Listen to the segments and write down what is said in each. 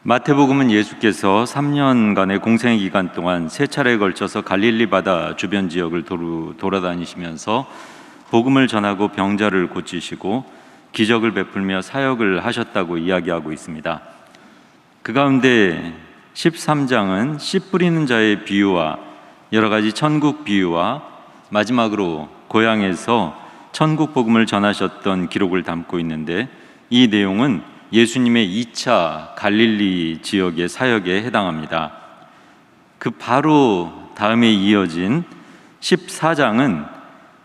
마태복음은 예수께서 3년간의 공생의 기간 동안 세 차례에 걸쳐서 갈릴리 바다 주변 지역을 돌아다니시면서 복음을 전하고 병자를 고치시고 기적을 베풀며 사역을 하셨다고 이야기하고 있습니다. 그 가운데 13장은 씨 뿌리는 자의 비유와 여러 가지 천국 비유와 마지막으로 고향에서 천국 복음을 전하셨던 기록을 담고 있는데, 이 내용은 예수님의 2차 갈릴리 지역의 사역에 해당합니다. 그 바로 다음에 이어진 14장은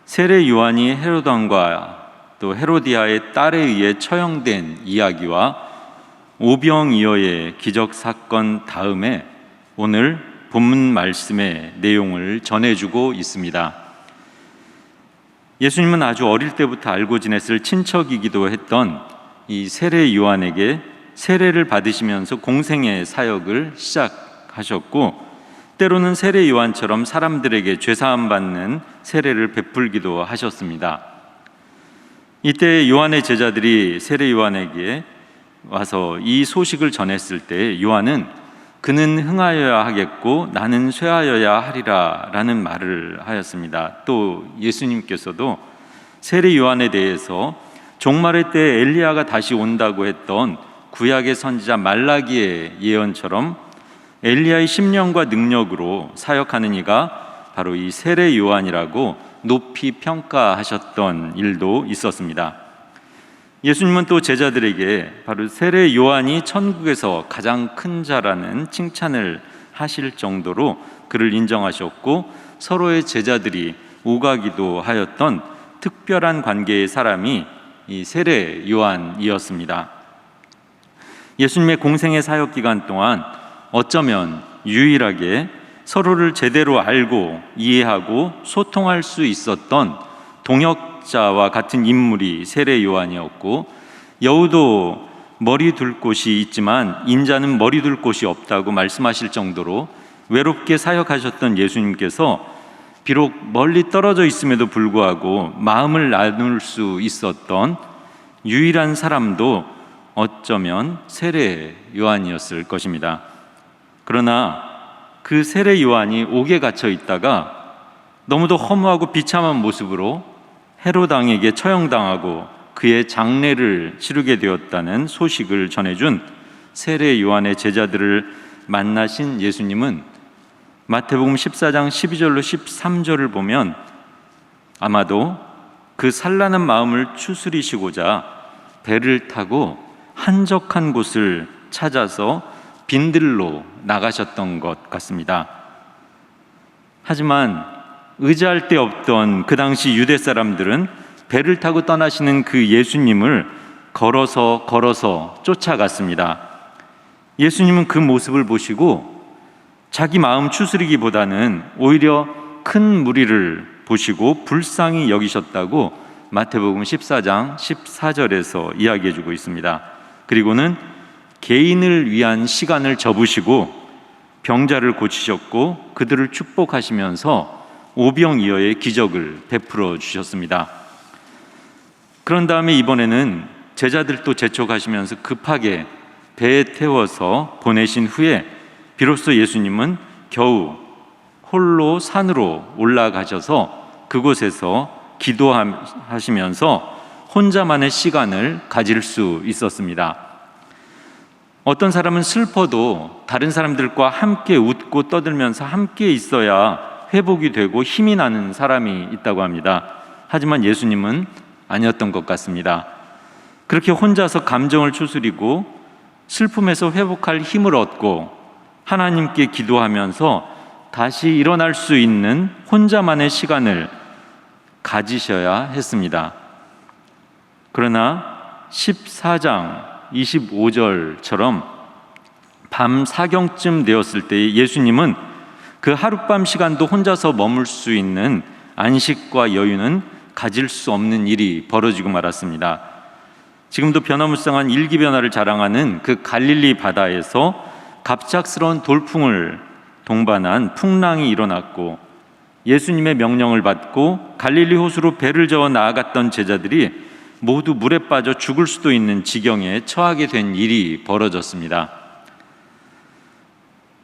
세례 요한이 헤롯 왕과 또 헤로디아의 딸에 의해 처형된 이야기와 오병이어의 기적 사건 다음에 오늘 본문 말씀의 내용을 전해주고 있습니다. 예수님은 아주 어릴 때부터 알고 지냈을 친척이기도 했던 이 세례 요한에게 세례를 받으시면서 공생의 사역을 시작하셨고, 때로는 세례 요한처럼 사람들에게 죄사함 받는 세례를 베풀기도 하셨습니다. 이때 요한의 제자들이 세례 요한에게 와서 이 소식을 전했을 때 요한은 그는 흥하여야 하겠고 나는 쇠하여야 하리라 라는 말을 하였습니다. 또 예수님께서도 세례 요한에 대해서 종말의 때 엘리야가 다시 온다고 했던 구약의 선지자 말라기의 예언처럼 엘리야의 심령과 능력으로 사역하는 이가 바로 이 세례 요한이라고 높이 평가하셨던 일도 있었습니다. 예수님은 또 제자들에게 바로 세례 요한이 천국에서 가장 큰 자라는 칭찬을 하실 정도로 그를 인정하셨고, 서로의 제자들이 오가기도 하였던 특별한 관계의 사람이 이 세례 요한이었습니다. 예수님의 공생의 사역 기간 동안 어쩌면 유일하게 서로를 제대로 알고 이해하고 소통할 수 있었던 동역자와 같은 인물이 세례 요한이었고, 여우도 머리 둘 곳이 있지만 인자는 머리 둘 곳이 없다고 말씀하실 정도로 외롭게 사역하셨던 예수님께서 비록 멀리 떨어져 있음에도 불구하고 마음을 나눌 수 있었던 유일한 사람도 어쩌면 세례 요한이었을 것입니다. 그러나 그 세례 요한이 옥에 갇혀 있다가 너무도 허무하고 비참한 모습으로 헤롯 왕에게 처형당하고 그의 장례를 치르게 되었다는 소식을 전해준 세례 요한의 제자들을 만나신 예수님은 마태복음 14장 12절로 13절을 보면 아마도 그 산란한 마음을 추스리시고자 배를 타고 한적한 곳을 찾아서 빈들로 나가셨던 것 같습니다. 하지만 의지할 데 없던 그 당시 유대 사람들은 배를 타고 떠나시는 그 예수님을 걸어서 쫓아갔습니다. 예수님은 그 모습을 보시고 자기 마음 추스리기보다는 오히려 큰 무리를 보시고 불쌍히 여기셨다고 마태복음 14장 14절에서 이야기해주고 있습니다. 그리고는 개인을 위한 시간을 접으시고 병자를 고치셨고 그들을 축복하시면서 오병이어의 기적을 베풀어 주셨습니다. 그런 다음에 이번에는 제자들도 재촉하시면서 급하게 배에 태워서 보내신 후에 비로소 예수님은 겨우 홀로 산으로 올라가셔서 그곳에서 기도하시면서 혼자만의 시간을 가질 수 있었습니다. 어떤 사람은 슬퍼도 다른 사람들과 함께 웃고 떠들면서 함께 있어야 회복이 되고 힘이 나는 사람이 있다고 합니다. 하지만 예수님은 아니었던 것 같습니다. 그렇게 혼자서 감정을 추스리고 슬픔에서 회복할 힘을 얻고 하나님께 기도하면서 다시 일어날 수 있는 혼자만의 시간을 가지셔야 했습니다. 그러나 14장 25절처럼 밤 사경쯤 되었을 때 예수님은 그 하룻밤 시간도 혼자서 머물 수 있는 안식과 여유는 가질 수 없는 일이 벌어지고 말았습니다. 지금도 변화무쌍한 일기변화를 자랑하는 그 갈릴리 바다에서 갑작스러운 돌풍을 동반한 풍랑이 일어났고, 예수님의 명령을 받고 갈릴리 호수로 배를 저어 나아갔던 제자들이 모두 물에 빠져 죽을 수도 있는 지경에 처하게 된 일이 벌어졌습니다.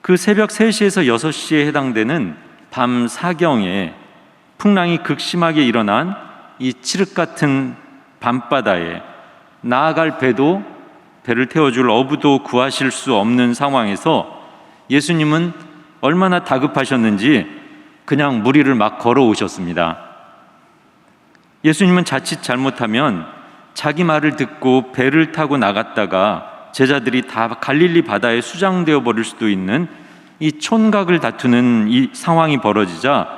그 새벽 3시에서 6시에 해당되는 밤 사경에 풍랑이 극심하게 일어난 이 칠흑 같은 밤바다에 나아갈 배를 태워줄 어부도 구하실 수 없는 상황에서 예수님은 얼마나 다급하셨는지 그냥 물 위를 막 걸어오셨습니다. 예수님은 자칫 잘못하면 자기 말을 듣고 배를 타고 나갔다가 제자들이 다 갈릴리 바다에 수장되어 버릴 수도 있는 이 촌각을 다투는 이 상황이 벌어지자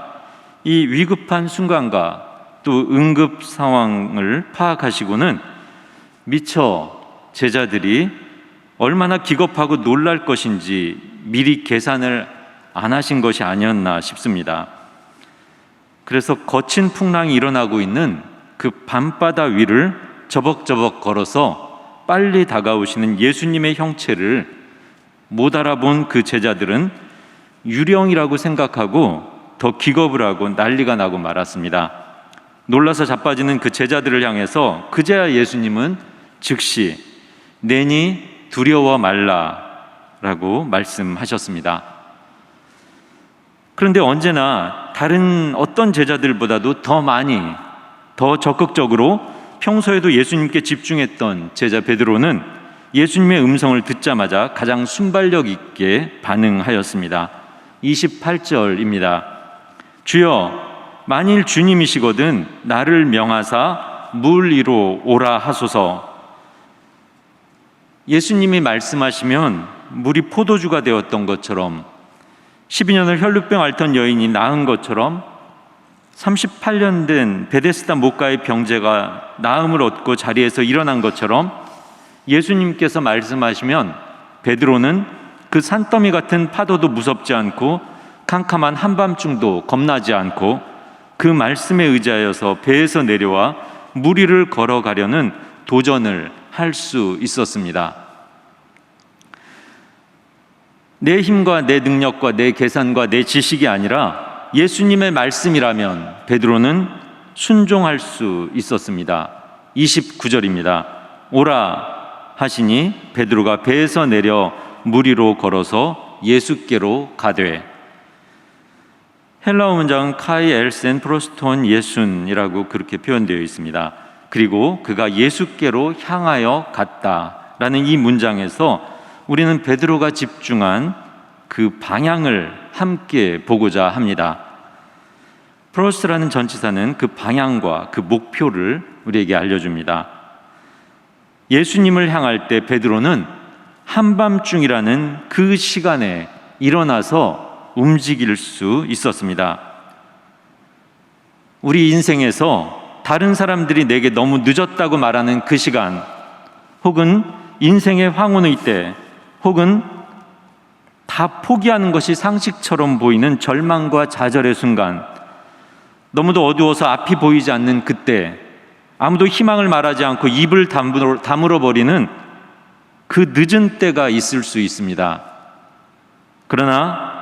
이 위급한 순간과 또 응급 상황을 파악하시고는 미처 제자들이 얼마나 기겁하고 놀랄 것인지 미리 계산을 안 하신 것이 아니었나 싶습니다. 그래서 거친 풍랑이 일어나고 있는 그 밤바다 위를 저벅저벅 걸어서 빨리 다가오시는 예수님의 형체를 못 알아본 그 제자들은 유령이라고 생각하고 더 기겁을 하고 난리가 나고 말았습니다. 놀라서 자빠지는 그 제자들을 향해서 그제야 예수님은 즉시 내니 두려워 말라라고 말씀하셨습니다. 그런데 언제나 다른 어떤 제자들보다도 더 많이, 더 적극적으로 평소에도 예수님께 집중했던 제자 베드로는 예수님의 음성을 듣자마자 가장 순발력 있게 반응하였습니다. 28절입니다. 주여, 만일 주님이시거든 나를 명하사 물 위로 오라 하소서. 예수님이 말씀하시면 물이 포도주가 되었던 것처럼, 12년을 혈루병 앓던 여인이 나은 것처럼, 38년 된 베데스다 못가의 병자가 나음을 얻고 자리에서 일어난 것처럼 예수님께서 말씀하시면 베드로는 그 산더미 같은 파도도 무섭지 않고 캄캄한 한밤중도 겁나지 않고 그 말씀에 의지하여서 배에서 내려와 물 위를 걸어가려는 도전을 할 수 있었습니다. 내 힘과 내 능력과 내 계산과 내 지식이 아니라 예수님의 말씀이라면 베드로는 순종할 수 있었습니다. 29절입니다. 오라 하시니 베드로가 배에서 내려 물 위로 걸어서 예수께로 가되. 헬라어 문장은 카이 엘센 프로스톤 예순이라고 그렇게 표현되어 있습니다. 그리고 그가 예수께로 향하여 갔다라는 이 문장에서 우리는 베드로가 집중한 그 방향을 함께 보고자 합니다. 프로스라는 전치사는 그 방향과 그 목표를 우리에게 알려줍니다. 예수님을 향할 때 베드로는 한밤중이라는 그 시간에 일어나서 움직일 수 있었습니다. 우리 인생에서 다른 사람들이 내게 너무 늦었다고 말하는 그 시간, 혹은 인생의 황혼의 때, 혹은 다 포기하는 것이 상식처럼 보이는 절망과 좌절의 순간, 너무도 어두워서 앞이 보이지 않는 그때, 아무도 희망을 말하지 않고 입을 다물어 버리는 그 늦은 때가 있을 수 있습니다. 그러나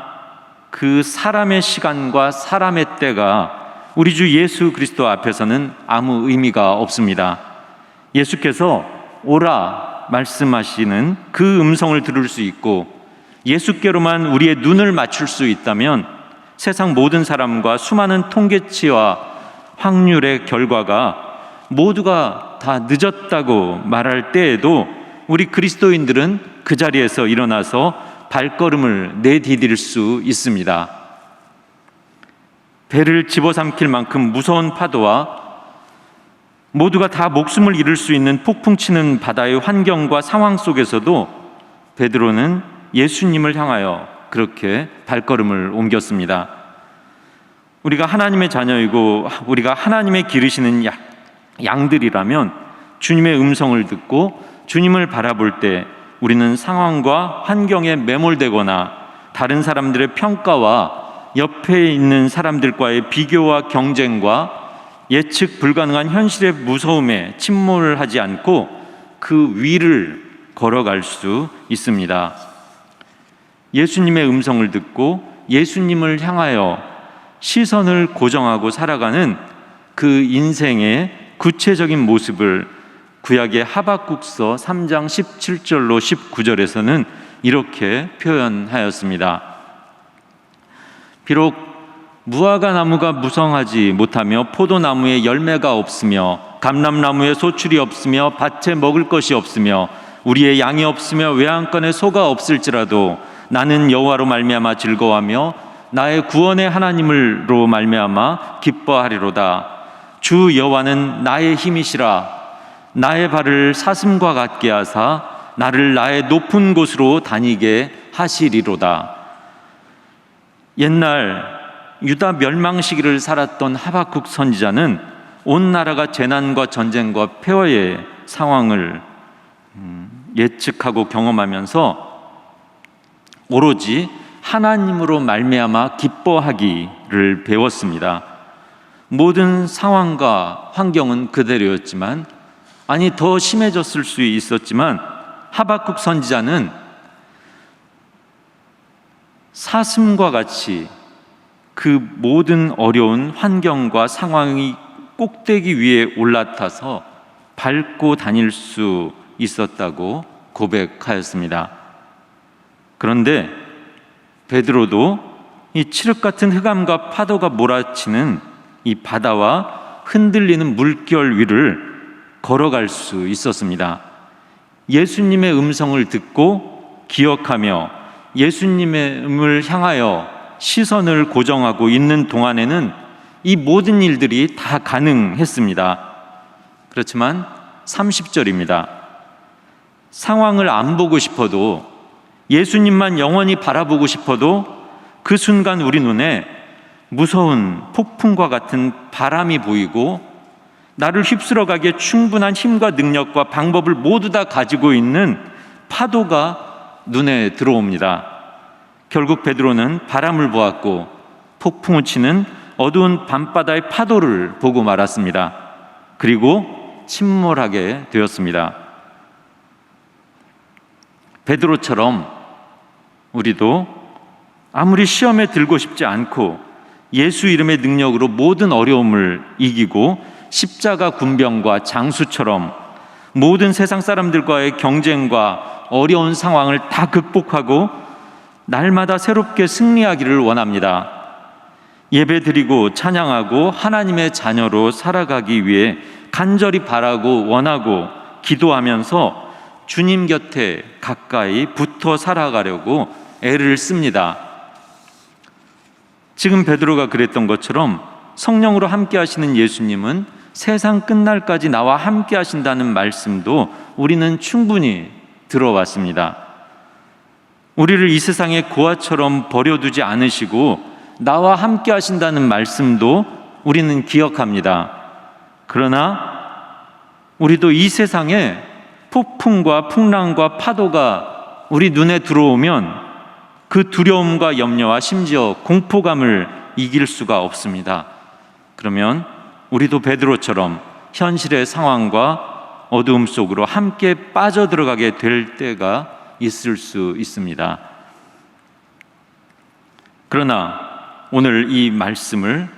그 사람의 시간과 사람의 때가 우리 주 예수 그리스도 앞에서는 아무 의미가 없습니다. 예수께서 오라 말씀하시는 그 음성을 들을 수 있고 예수께로만 우리의 눈을 맞출 수 있다면 세상 모든 사람과 수많은 통계치와 확률의 결과가 모두가 다 늦었다고 말할 때에도 우리 그리스도인들은 그 자리에서 일어나서 발걸음을 내디딜 수 있습니다. 배를 집어삼킬 만큼 무서운 파도와 모두가 다 목숨을 잃을 수 있는 폭풍치는 바다의 환경과 상황 속에서도 베드로는 예수님을 향하여 그렇게 발걸음을 옮겼습니다. 우리가 하나님의 자녀이고 우리가 하나님의 기르시는 양들이라면 주님의 음성을 듣고 주님을 바라볼 때 우리는 상황과 환경에 매몰되거나 다른 사람들의 평가와 옆에 있는 사람들과의 비교와 경쟁과 예측 불가능한 현실의 무서움에 침몰하지 않고 그 위를 걸어갈 수 있습니다. 예수님의 음성을 듣고 예수님을 향하여 시선을 고정하고 살아가는 그 인생의 구체적인 모습을 구약의 하박국서 3장 17절로 19절에서는 이렇게 표현하였습니다. 비록 무화과 나무가 무성하지 못하며 포도나무에 열매가 없으며 감람나무에 소출이 없으며 밭에 먹을 것이 없으며 우리의 양이 없으며 외양간에 소가 없을지라도 나는 여호와로 말미암아 즐거워하며 나의 구원의 하나님으로 말미암아 기뻐하리로다. 주 여호와는 나의 힘이시라. 나의 발을 사슴과 같게 하사 나를 나의 높은 곳으로 다니게 하시리로다. 옛날 유다 멸망 시기를 살았던 하박국 선지자는 온 나라가 재난과 전쟁과 폐허의 상황을 예측하고 경험하면서 오로지 하나님으로 말미암아 기뻐하기를 배웠습니다. 모든 상황과 환경은 그대로였지만, 아니 더 심해졌을 수 있었지만, 하박국 선지자는 사슴과 같이 그 모든 어려운 환경과 상황이 꼭대기 위에 올라타서 밟고 다닐 수 있었다고 고백하였습니다. 그런데 베드로도 이 칠흑 같은 흑암과 파도가 몰아치는 이 바다와 흔들리는 물결 위를 걸어갈 수 있었습니다. 예수님의 음성을 듣고 기억하며 예수님을 향하여 시선을 고정하고 있는 동안에는 이 모든 일들이 다 가능했습니다. 그렇지만 30절입니다. 상황을 안 보고 싶어도, 예수님만 영원히 바라보고 싶어도 그 순간 우리 눈에 무서운 폭풍과 같은 바람이 보이고 나를 휩쓸어가기에 충분한 힘과 능력과 방법을 모두 다 가지고 있는 파도가 눈에 들어옵니다. 결국 베드로는 바람을 보았고 폭풍을 치는 어두운 밤바다의 파도를 보고 말았습니다. 그리고 침몰하게 되었습니다. 베드로처럼 우리도 아무리 시험에 들고 싶지 않고 예수 이름의 능력으로 모든 어려움을 이기고 십자가 군병과 장수처럼 모든 세상 사람들과의 경쟁과 어려운 상황을 다 극복하고 날마다 새롭게 승리하기를 원합니다. 예배드리고 찬양하고 하나님의 자녀로 살아가기 위해 간절히 바라고 원하고 기도하면서 주님 곁에 가까이 붙어 살아가려고 애를 씁니다. 지금 베드로가 그랬던 것처럼 성령으로 함께 하시는 예수님은 세상 끝날까지 나와 함께 하신다는 말씀도 우리는 충분히 들어왔습니다. 우리를 이 세상의 고아처럼 버려두지 않으시고 나와 함께 하신다는 말씀도 우리는 기억합니다. 그러나 우리도 이 세상에 폭풍과 풍랑과 파도가 우리 눈에 들어오면 그 두려움과 염려와 심지어 공포감을 이길 수가 없습니다. 그러면 우리도 베드로처럼 현실의 상황과 어두움 속으로 함께 빠져들어가게 될 때가 있을 수 있습니다. 그러나 오늘 이 말씀을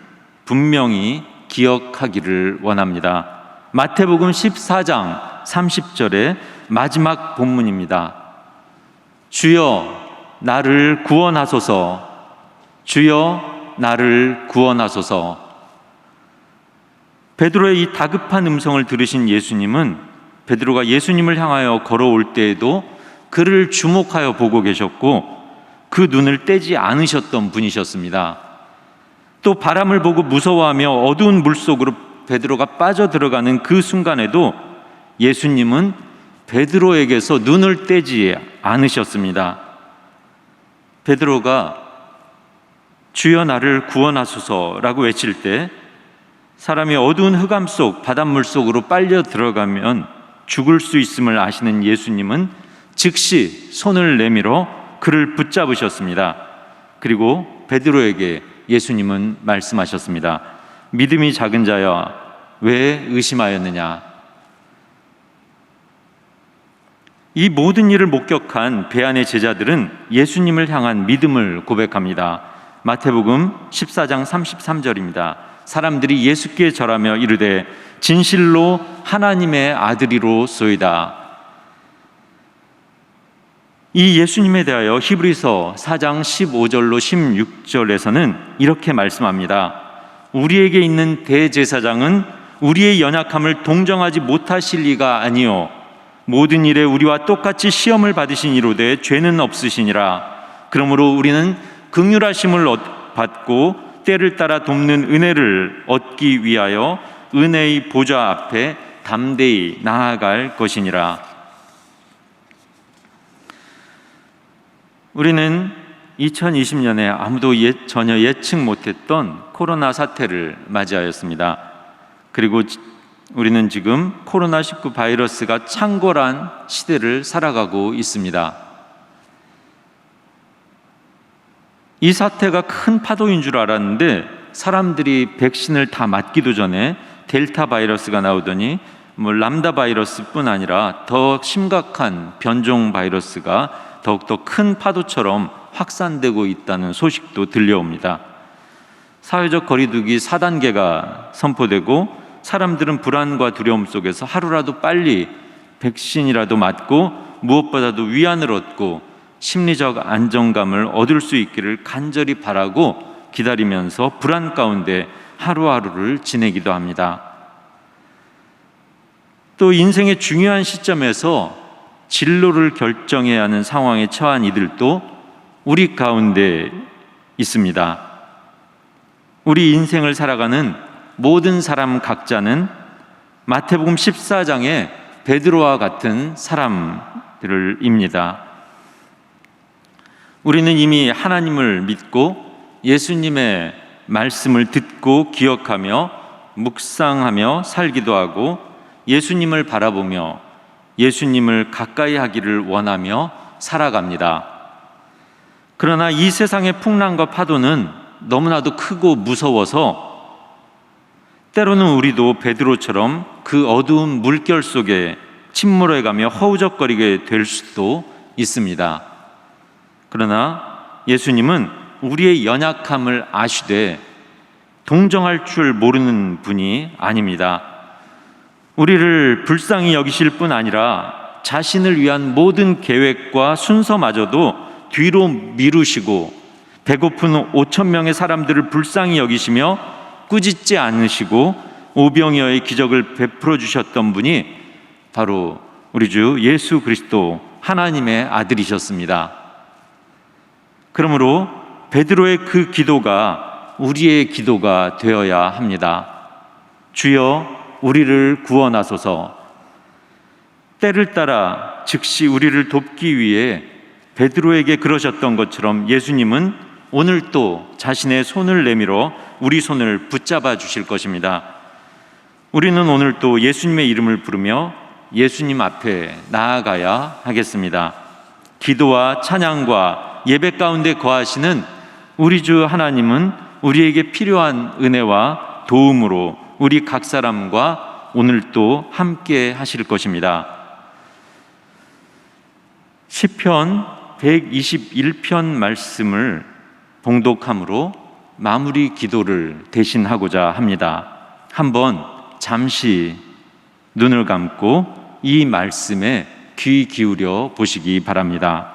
분명히 기억하기를 원합니다. 마태복음 14장 30절의 마지막 본문입니다. 주여 나를 구원하소서, 주여 나를 구원하소서. 베드로의 이 다급한 음성을 들으신 예수님은 베드로가 예수님을 향하여 걸어올 때에도 그를 주목하여 보고 계셨고 그 눈을 떼지 않으셨던 분이셨습니다. 또 바람을 보고 무서워하며 어두운 물속으로 베드로가 빠져들어가는 그 순간에도 예수님은 베드로에게서 눈을 떼지 않으셨습니다. 베드로가 주여 나를 구원하소서라고 외칠 때 사람이 어두운 흑암 속 바닷물 속으로 빨려 들어가면 죽을 수 있음을 아시는 예수님은 즉시 손을 내밀어 그를 붙잡으셨습니다. 그리고 베드로에게 예수님은 말씀하셨습니다. 믿음이 작은 자여 왜 의심하였느냐. 이 모든 일을 목격한 배안의 제자들은 예수님을 향한 믿음을 고백합니다. 마태복음 14장 33절입니다. 사람들이 예수께 절하며 이르되 진실로 하나님의 아들이로소이다. 이 예수님에 대하여 히브리서 4장 15절로 16절에서는 이렇게 말씀합니다. 우리에게 있는 대제사장은 우리의 연약함을 동정하지 못하실 리가 아니요 모든 일에 우리와 똑같이 시험을 받으신 이로되 죄는 없으시니라. 그러므로 우리는 긍휼하심을 받고 때를 따라 돕는 은혜를 얻기 위하여 은혜의 보좌 앞에 담대히 나아갈 것이니라. 우리는 2020년에 아무도 전혀 예측 못했던 코로나 사태를 맞이하였습니다. 그리고 우리는 지금 코로나19 바이러스가 창궐한 시대를 살아가고 있습니다. 이 사태가 큰 파도인 줄 알았는데 사람들이 백신을 다 맞기도 전에 델타 바이러스가 나오더니 람다 바이러스뿐 아니라 더 심각한 변종 바이러스가 더욱더 큰 파도처럼 확산되고 있다는 소식도 들려옵니다. 사회적 거리두기 4단계가 선포되고 사람들은 불안과 두려움 속에서 하루라도 빨리 백신이라도 맞고 무엇보다도 위안을 얻고 심리적 안정감을 얻을 수 있기를 간절히 바라고 기다리면서 불안 가운데 하루하루를 지내기도 합니다. 또 인생의 중요한 시점에서 진로를 결정해야 하는 상황에 처한 이들도 우리 가운데 있습니다. 우리 인생을 살아가는 모든 사람 각자는 마태복음 14장의 베드로와 같은 사람들입니다. 우리는 이미 하나님을 믿고 예수님의 말씀을 듣고 기억하며 묵상하며 살기도 하고 예수님을 바라보며 예수님을 가까이 하기를 원하며 살아갑니다. 그러나 이 세상의 풍랑과 파도는 너무나도 크고 무서워서 때로는 우리도 베드로처럼 그 어두운 물결 속에 침몰해가며 허우적거리게 될 수도 있습니다. 그러나 예수님은 우리의 연약함을 아시되 동정할 줄 모르는 분이 아닙니다. 우리를 불쌍히 여기실 뿐 아니라 자신을 위한 모든 계획과 순서마저도 뒤로 미루시고 배고픈 5,000명의 사람들을 불쌍히 여기시며 꾸짖지 않으시고 오병이어의 기적을 베풀어 주셨던 분이 바로 우리 주 예수 그리스도 하나님의 아들이셨습니다. 그러므로 베드로의 그 기도가 우리의 기도가 되어야 합니다. 주여 우리를 구원하소서. 때를 따라 즉시 우리를 돕기 위해 베드로에게 그러셨던 것처럼 예수님은 오늘 또 자신의 손을 내밀어 우리 손을 붙잡아 주실 것입니다. 우리는 오늘 또 예수님의 이름을 부르며 예수님 앞에 나아가야 하겠습니다. 기도와 찬양과 예배 가운데 거하시는 우리 주 하나님은 우리에게 필요한 은혜와 도움으로 우리 각 사람과 오늘 또 함께 하실 것입니다. 시편 121편 말씀을 봉독함으로 마무리 기도를 대신하고자 합니다. 한번 잠시 눈을 감고 이 말씀에 귀 기울여 보시기 바랍니다.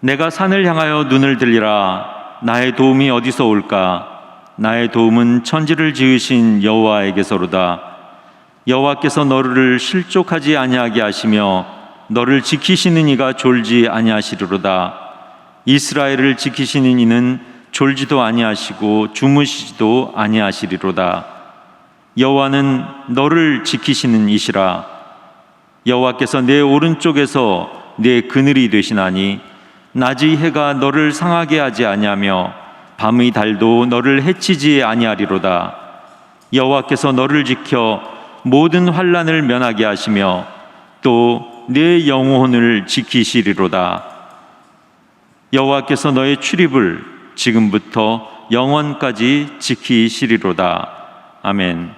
내가 산을 향하여 눈을 들리라. 나의 도움이 어디서 올까? 나의 도움은 천지를 지으신 여호와에게서로다. 여호와께서 너를 실족하지 아니하게 하시며 너를 지키시는 이가 졸지 아니하시리로다. 이스라엘을 지키시는 이는 졸지도 아니하시고 주무시지도 아니하시리로다. 여호와는 너를 지키시는 이시라. 여호와께서 내 오른쪽에서 내 그늘이 되시나니 낮의 해가 너를 상하게 하지 아니하며 밤의 달도 너를 해치지 아니하리로다. 여호와께서 너를 지켜 모든 환난을 면하게 하시며 또 내 영혼을 지키시리로다. 여호와께서 너의 출입을 지금부터 영원까지 지키시리로다. 아멘.